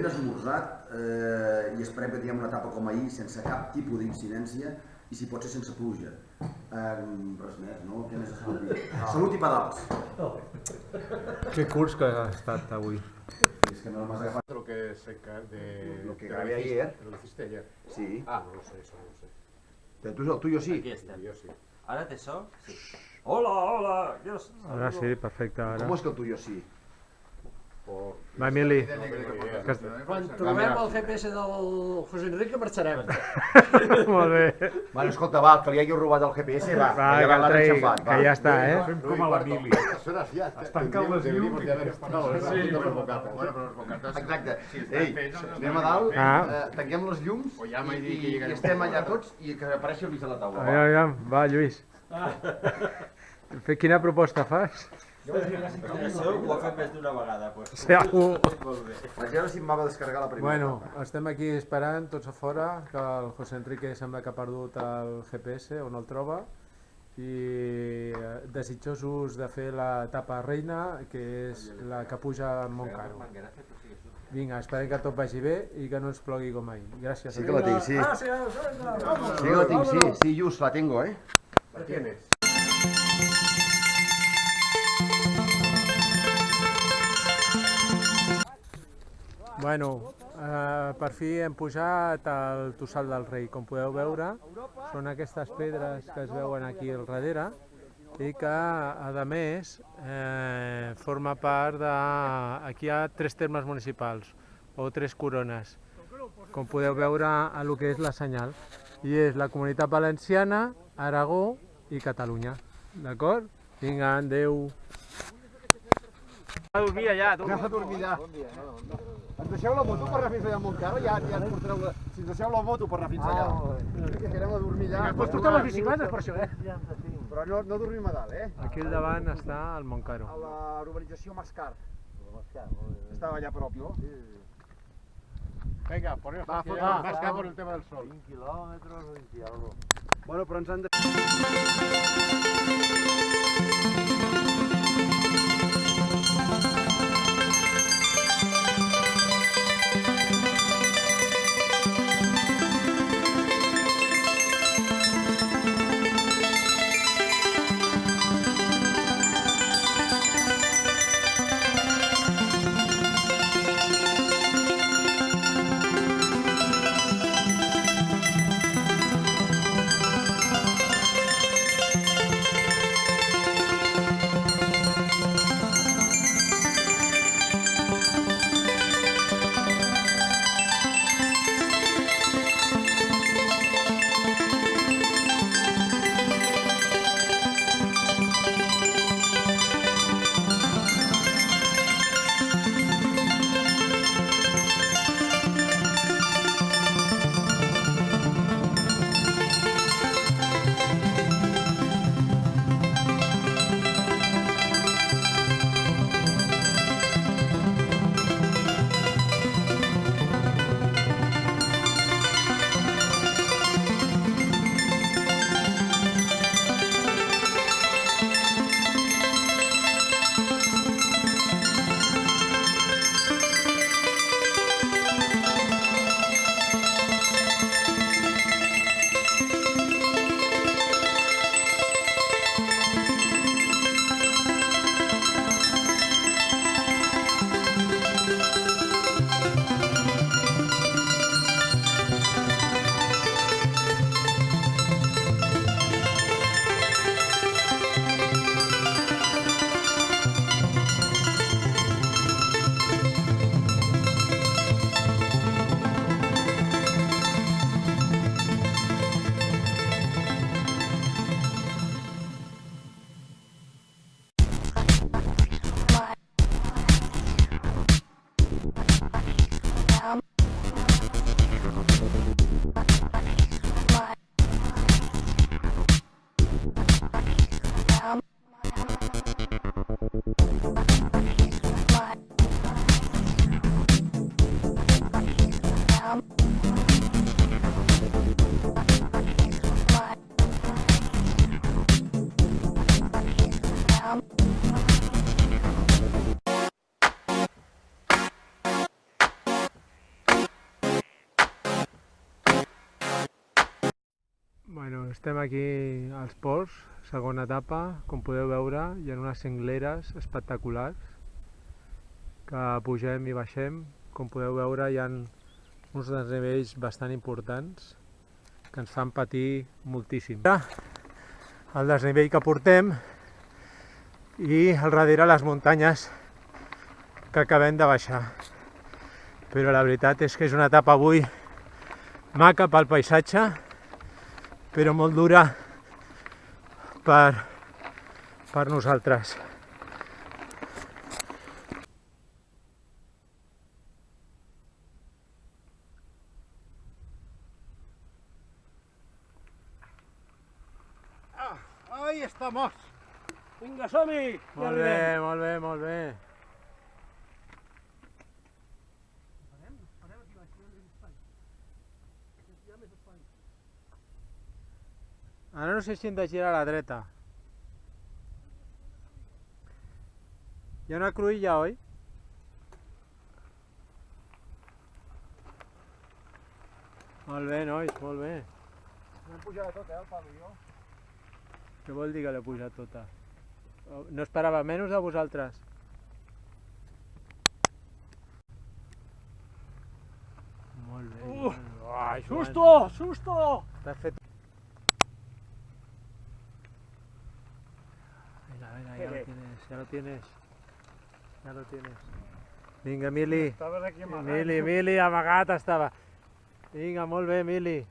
ben esmorzat i esperem que tinguem una etapa com ahir sense cap tipus d'incidència i si pot ser sense pluja. Res més, no? Què més es pot dir? Salut i pedals! Que curs que ha estat avui. Es que no m'has agafat. Lo que grabé ayer. Lo hiciste ayer. Sí. Ah, no lo sé, eso no lo sé. Pero el tuyo sí. Aquí estem. Yo sí. Ara té so? Sí. Hola, hola! Ara sí, perfecte. Ara. ¿Cómo es que el tuyo sí? Va, Emili. Quan trobem el GPS del José Enrique marxarem. Molt bé. Bueno, escolta, va, que li hagi robat el GPS, va. Va, que el tregui, que ja està, Fem com a l'Emili. Es tanquen les llums i haver pagat les bocates. Bueno, però les bocates... Exacte. Ei, anem a dalt, tanquem les llums i estem allà tots i que apareixi el mig de la taula. Aviam, va, Lluís. Quina proposta fas? Això ho ha fet més d'una vegada. Segur. Vaig veure si em va descarregar la primera. Bueno, estem aquí esperant, tots a fora, que el José Enrique sembla que ha perdut el GPS o no el troba i desitjosos de fer l'etapa reina, que és la que puja a Montcaro. Vinga, esperem que tot vagi bé i que no ens plogui com ahir. Gràcies. Sí que la tinc, sí. Sí que la tinc, sí. Sí, just, la tengo, eh? La tienes. Bueno, per fi hem pujat al Tossal del Rei. Com podeu veure, són aquestes pedres que es veuen aquí al darrere i que, a més, forma part de... Aquí hi ha 3 termes municipals, o 3 corones, com podeu veure a lo que és la senyal. I és la Comunitat Valenciana, Aragó i Catalunya. D'acord? Vinga, adeu. A dormir allà, tu. Anem a dormir allà. Ens deixeu la moto per anar fins allà a Montcaro? Ja ens portareu la... Si ens deixeu la moto per anar fins allà. Que anem a dormir allà. Pots portar les bicicletes per això, Però no dormim a dalt, eh? Aquí al davant està el Montcaro. A la urbanització Mascar. Estava allà a prop, no? Venga, ponemos más que por el tema del sol. 5 quilòmetres, 20 i algo. Bueno, però ens han de... Bueno, estem aquí als Ports, segona etapa, com podeu veure, hi ha unes cingleres espectaculars que pugem i baixem. Com podeu veure, hi ha uns desnivells bastant importants que ens fan patir moltíssim. El desnivell que portem i al darrere les muntanyes que acabem de baixar. Però la veritat és que és una etapa avui maca pel paisatge, però molt dura per nosaltres. Ahí estamos. Vinga, som-hi! Molt bé, molt bé, molt bé. Ara no sé si hem de girar a la dreta. Hi ha una cruïlla, oi? Molt bé, nois, molt bé. Hem pujat tot, el Pablo i jo. Què vol dir que l'he pujat tota? No esperava menys de vosaltres. Molt bé. Ai, susto, susto! T'has fet... Venga, ya lo tienes, ya lo tienes. Ya lo tienes. Vinga, Mili. Estaves aquí amagat. Mili, amagat estava. Vinga, molt bé, Mili.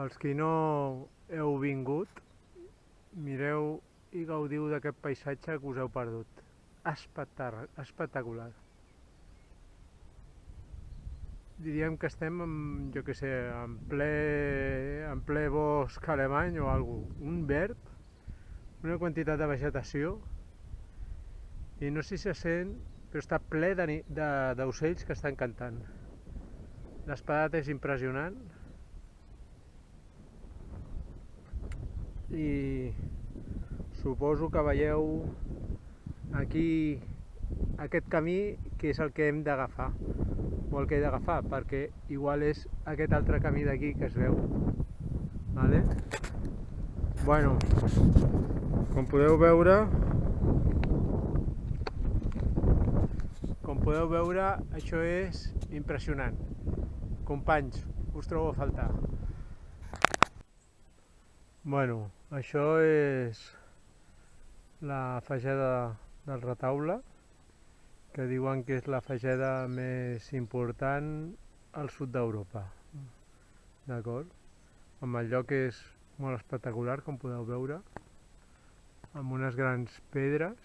Els que no heu vingut, mireu i gaudiu d'aquest paisatge que us heu perdut. Espectacular. Diríem que estem, jo què sé, en ple bosc alemany o alguna cosa. Un verd, una quantitat de vegetació, i no sé si se sent, però està ple d'ocells que estan cantant. L'espadat és impressionant i suposo que veieu aquí aquest camí que és el que hem d'agafar, o el que he d'agafar, perquè igual és aquest altre camí d'aquí que es veu. Vale? Bueno, com podeu veure, això és impressionant. Companys, us trobo a faltar. Bueno, això és la fageda del Retaule, que diuen que és la fageda més important al sud d'Europa. D'acord? El lloc és molt espectacular, com podeu veure, amb unes grans pedres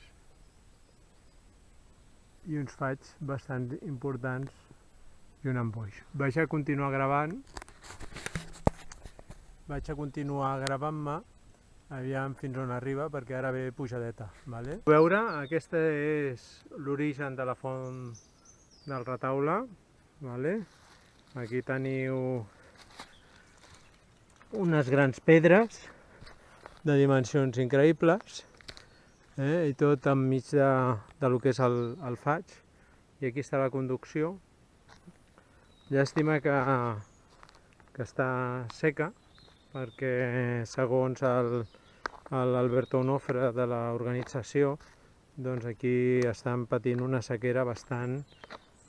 i uns faigs bastant importants i un emboix. Vaig a continuar gravant-me, aviam fins on arriba, perquè ara ve pujadeta. Vale? Veure, aquesta és l'origen de la font del Retaule. Vale? Aquí teniu unes grans pedres de dimensions increïbles, i tot enmig del que és el faig, i aquí està la conducció. Llàstima que està seca, perquè segons l'Alberto Onofre de l'organització, doncs aquí estan patint una sequera bastant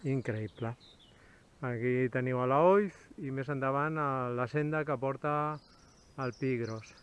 increïble. Aquí teniu a l'Oix i més endavant la senda que porta al Pi Gros.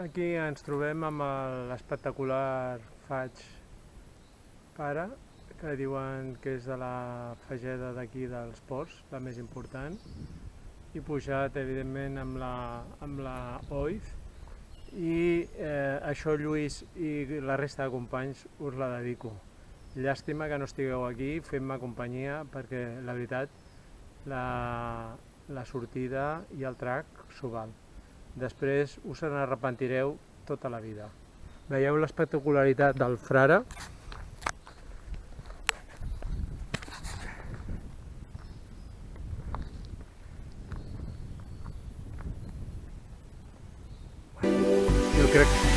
Aquí ens trobem amb l'espectacular faig Pare, que diuen que és de la fageda d'aquí dels Ports, la més important, i pujat evidentment amb la Oiz, i això, Lluís i la resta de companys, us la dedico. Llàstima que no estigueu aquí fent-me companyia, perquè la veritat la sortida i el trac s'ho val. Després us n'arrepentireu tota la vida. Veieu l'espectacularitat del Frare? Jo crec que...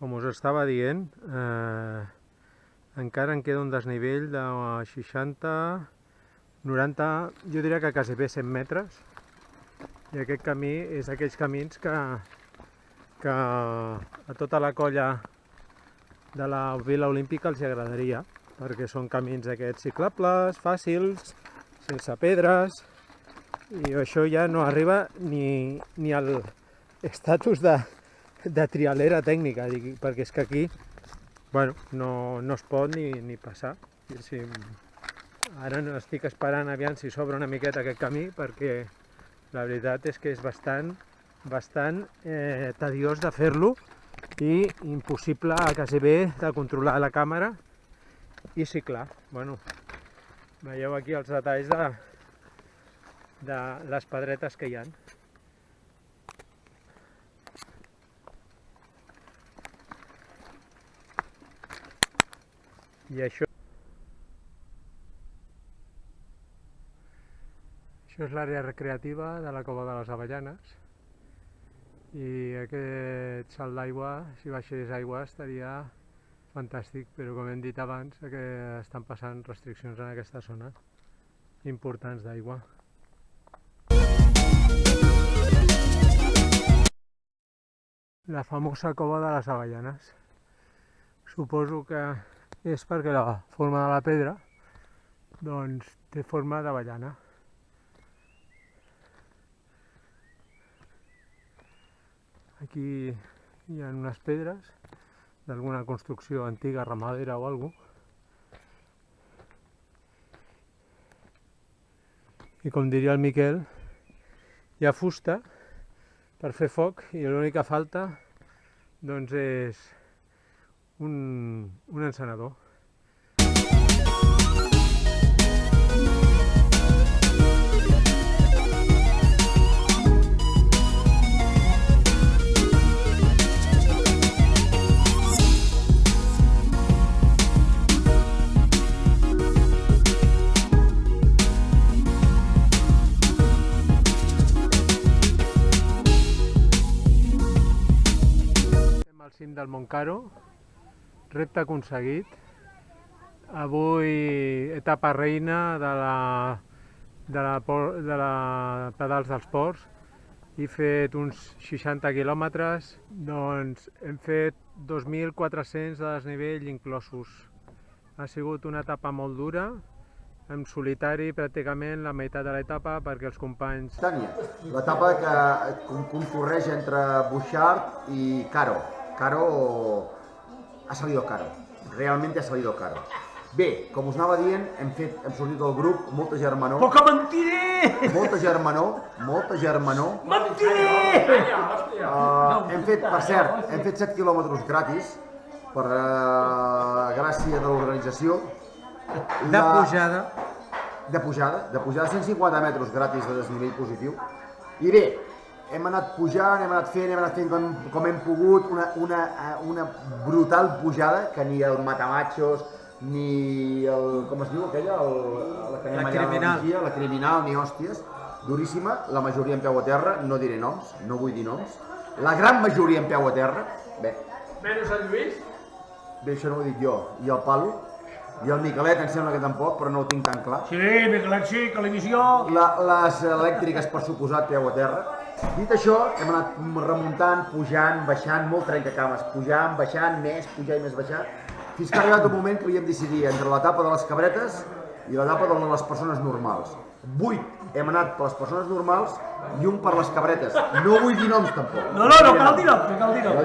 Com us estava dient, encara en queda un desnivell de 60, 90, jo diria que quasi bé 100 metres, i aquest camí és d'aquells camins que a tota la colla de la Vila Olímpica els agradaria, perquè són camins aquests ciclables, fàcils, sense pedres, i això ja no arriba ni al estatus de trialera tècnica, perquè és que aquí bueno, no es pot ni passar. Ara no estic esperant aviam si s'obre una miqueta aquest camí, perquè la veritat és que és bastant tediós de fer-lo i impossible quasi bé de controlar la càmera i ciclar. Bueno, veieu aquí els detalls de les pedretes que hi ha. I això és l'àrea recreativa de la Cova de les Avellanes, i aquest salt d'aigua, si baixés aigua, estaria fantàstic, però com hem dit abans, que estan passant restriccions en aquesta zona importants d'aigua. La famosa Cova de les Avellanes. Suposo que és perquè la forma de la pedra doncs té forma d'avellana. Aquí hi ha unes pedres d'alguna construcció antiga, ramadera o alguna cosa, I com diria el Miquel, hi ha fusta per fer foc i l'únic que falta doncs és un encenedor. Al cim del Montcaro, repte aconseguit. Avui etapa reina de la Pedals dels Ports. He fet uns 60 quilòmetres, doncs hem fet 2.400 de desnivell inclosos. Ha sigut una etapa molt dura, en solitari pràcticament la meitat de l'etapa perquè els companys... Tània, l'etapa que concorreix entre Bouchard i Caro. Caro ha salido caro, realmente ha salido caro. Bé, com us anava dient, hem sortit del grup, molta germanor. Poca mentider! Molta germanor. Mentider! Hem fet, per cert, hem fet 7 quilòmetres gratis, per gràcia de l'organització. De pujada. De pujada, 150 metres gratis de desnivell positiu. I bé, hem anat pujant, hem anat fent com hem pogut, una brutal pujada que ni el Matamachos, ni el, com es diu aquella? La criminal, ni hòsties. Duríssima, la majoria en peu a terra, no diré noms, no vull dir noms. La gran majoria en peu a terra, bé. Menys el Lluís? Bé, això no ho dic jo, i el Palo. I el Miquelet em sembla que tampoc, però no ho tinc tan clar. Sí, Miquelet sí, televisió. Les elèctriques, per suposat, peu a terra. Dit això, hem anat remuntant, pujant, baixant, molt trencacames, pujant, baixant, més, pujar i més baixar, fins que ha arribat un moment que havíem de decidir entre l'etapa de les cabretes i l'etapa de les persones normals. 8 hem anat per les persones normals i un per les cabretes. No vull dir noms tampoc. No cal dir noms, no cal dir noms.